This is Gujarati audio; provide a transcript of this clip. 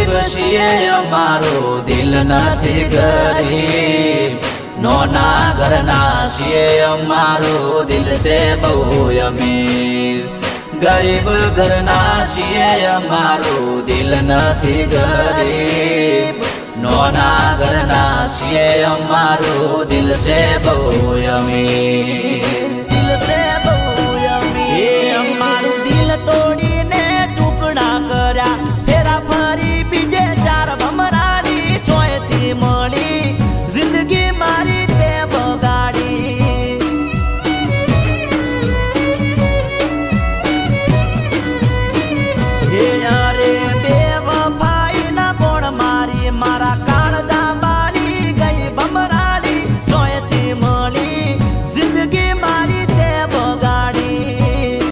ગરીબ છીએ અમારો દિલ નથી ગરીબ નોના ઘરના છીએ અમારો દિલ છે બહુ અમીર ગરીબ ઘરના છીએ અમારો દિલ નથી ગરીબ નોના ઘરના છીએ અમારો દિલ છે બહુ અમીર